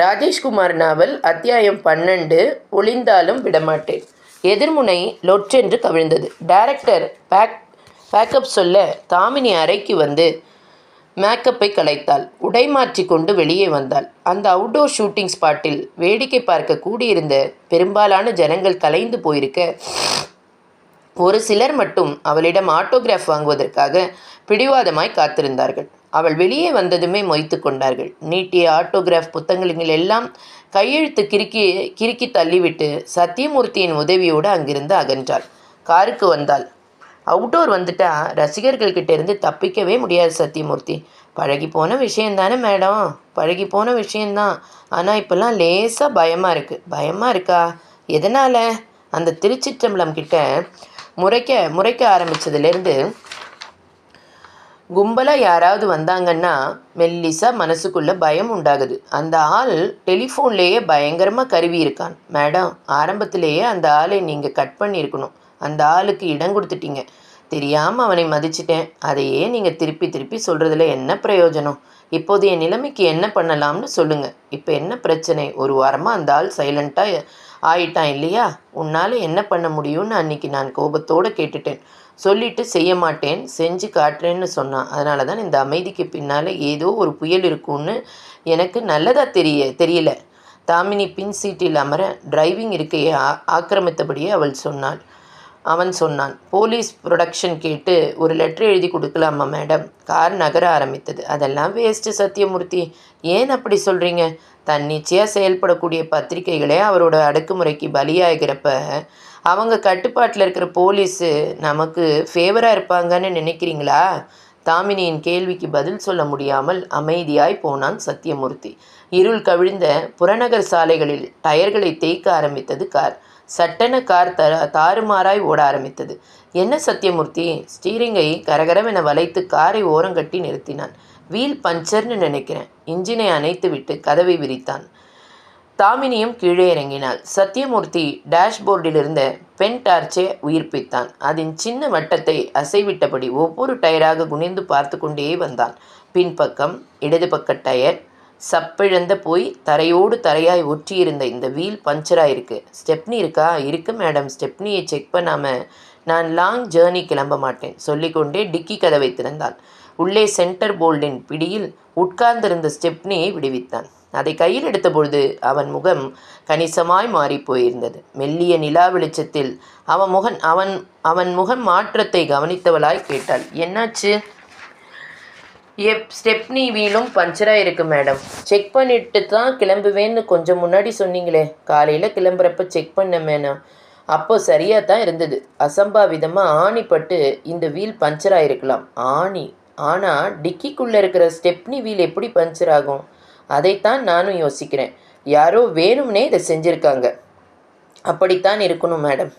ராஜேஷ்குமார் நாவல் அத்தியாயம் 12 ஒளிந்தாலும் விடமாட்டேன். எதிர்முனை லொற்றென்று கவிழ்ந்தது. டைரக்டர் பேக்கப் சொல்ல தாமினி அறைக்கு வந்து மேக்கப்பை கலைத்தாள். உடை மாற்றி கொண்டு வெளியே வந்தாள். அந்த அவுட்டோர் ஷூட்டிங் ஸ்பாட்டில் வேடிக்கை பார்க்க கூடியிருந்த பெரும்பாலான ஜனங்கள் கலைந்து போயிருக்க, ஒரு சிலர் மட்டும் அவளிடம் ஆட்டோகிராஃப் வாங்குவதற்காக பிடிவாதமாய் காத்திருந்தார்கள். அவள் வெளியே வந்ததுமே மொய்த்து கொண்டார்கள். நீட்டிய ஆட்டோகிராஃப் புத்தகங்கள் எல்லாம் கையெழுத்து கிறுக்கி தள்ளிவிட்டு சத்தியமூர்த்தியின் உதவியோடு அங்கிருந்து அகன்றாள். காருக்கு வந்தாள். அவுட்டோர் வந்துட்டா ரசிகர்கள்கிட்ட இருந்து தப்பிக்கவே முடியாது சத்தியமூர்த்தி. பழகி போன விஷயந்தானே மேடம், பழகி போன விஷயந்தான். ஆனால் இப்போல்லாம் லேசாக பயமாக இருக்குது. பயமாக இருக்கா? எதனால்? அந்த திருச்சிற்றம்பலம் கிட்ட முறைக்க ஆரம்பித்ததுலேருந்து கும்பலாக யாராவது வந்தாங்கன்னா மெல்லிசாக மனசுக்குள்ளே பயம் உண்டாகுது. அந்த ஆள் டெலிஃபோன்லேயே பயங்கரமாக கருவி இருக்கான் மேடம். ஆரம்பத்திலேயே அந்த ஆளை நீங்கள் கட் பண்ணியிருக்கணும். அந்த ஆளுக்கு இடம் கொடுத்துட்டீங்க. தெரியாமல் அவனை மதிச்சிட்டேன். அதையே நீங்கள் திருப்பி சொல்கிறதுல என்ன பிரயோஜனம்? இப்போது என் நிலைமைக்கு என்ன பண்ணலாம்னு சொல்லுங்கள். இப்போ என்ன பிரச்சனை? ஒரு வாரமாக அந்த ஆள் சைலண்ட்டாக ஆயிட்டான் இல்லையா? உன்னால் என்ன பண்ண முடியும்னு அன்றைக்கி நான் கோபத்தோடு கேட்டுட்டேன். சொல்லிட்டு செய்ய மாட்டேன், செஞ்சு காட்டுறேன்னு சொன்னான். அதனால தான் இந்த அமைதிக்கு பின்னால் ஏதோ ஒரு புயல் இருக்குன்னு எனக்கு நல்லதாக தெரியல. தாமினி பின் சீட்டில் அமர டிரைவிங் இருக்கையை ஆக்கிரமித்தபடியே அவன் சொன்னான். போலீஸ் ப்ரொடக்ஷன் கேட்டு ஒரு லெட்டர் எழுதி கொடுக்கலாமா மேடம்? கார் நகர ஆரம்பித்தது. அதெல்லாம் வேஸ்ட்டு சத்தியமூர்த்தி. ஏன் அப்படி சொல்கிறீங்க? தன்னிச்சையாக செயல்படக்கூடிய பத்திரிகைகளே அவரோட அடக்குமுறைக்கு பலியாகிறப்ப அவங்க கட்டுப்பாட்டில் இருக்கிற போலீஸு நமக்கு ஃபேவராக இருப்பாங்கன்னு நினைக்கிறீங்களா? தாமினியின் கேள்விக்கு பதில் சொல்ல முடியாமல் அமைதியாய் போனான் சத்தியமூர்த்தி. இருள் கவிழ்ந்த புறநகர் சாலைகளில் டயர்களை தேய்க்க ஆரம்பித்தது கார். சட்டென கார் தாறுமாறாய் ஓட ஆரம்பித்தது. என்ன சத்தியமூர்த்தி? ஸ்டீரிங்கை கரகரவென வளைத்து காரை ஓரங்கட்டி நிறுத்தினான். வீல் பஞ்சர்னு நினைக்கிறேன். இன்ஜினை அணைத்து விட்டு கதவை விரித்தான். தாமினியும் கீழே இறங்கினாள். சத்தியமூர்த்தி டேஷ்போர்டில் இருந்த பென் டார்ச்சை உயிர்ப்பித்தான். அதன் சின்ன வட்டத்தை அசைவிட்டபடி ஒவ்வொரு டயராக குனிந்து பார்த்து கொண்டே வந்தான். பின்பக்கம் இடது பக்க டயர் சப்பிழந்த போய் தரையோடு தரையாய் ஒற்றியிருந்த இந்த வீல் பஞ்சராயிருக்கு. ஸ்டெப்னி இருக்கா? இருக்கு மேடம். ஸ்டெப்னியை செக் பண்ணாமல் நான் லாங் ஜேர்னி கிளம்ப மாட்டேன் சொல்லிக்கொண்டே டிக்கி கதவை திறந்தான். உள்ளே சென்டர் போல்டின் பிடியில் உட்கார்ந்திருந்த ஸ்டெப்னியை விடுவித்தான். அதை கையில் எடுத்தபொழுது அவன் முகம் கணிசமாய் மாறிப்போயிருந்தது. மெல்லிய நிலா வெளிச்சத்தில் அவன் முகம் மாற்றத்தை கவனித்தவளாய் கேட்டாள், என்னாச்சு? ஸ்டெப்னி வீலும் பஞ்சராக இருக்கு மேடம். செக் பண்ணிட்டு தான் கிளம்புவேன்னு கொஞ்சம் முன்னாடி சொன்னீங்களே. காலையில் கிளம்புறப்ப செக் பண்ண மேடம். அப்போ சரியாக தான் இருந்தது. அசம்பாவிதமாக ஆணிப்பட்டு இந்த வீல் பஞ்சராக இருக்கலாம். ஆணி? ஆனால் டிக்கிக்குள்ளே இருக்கிற ஸ்டெப்னி வீல் எப்படி பஞ்சர் ஆகும்? அதைத்தான் நானும் யோசிக்கிறேன். யாரோ வேணும்னே இதை செஞ்சுருக்காங்க. அப்படித்தான் இருக்கணும் மேடம்.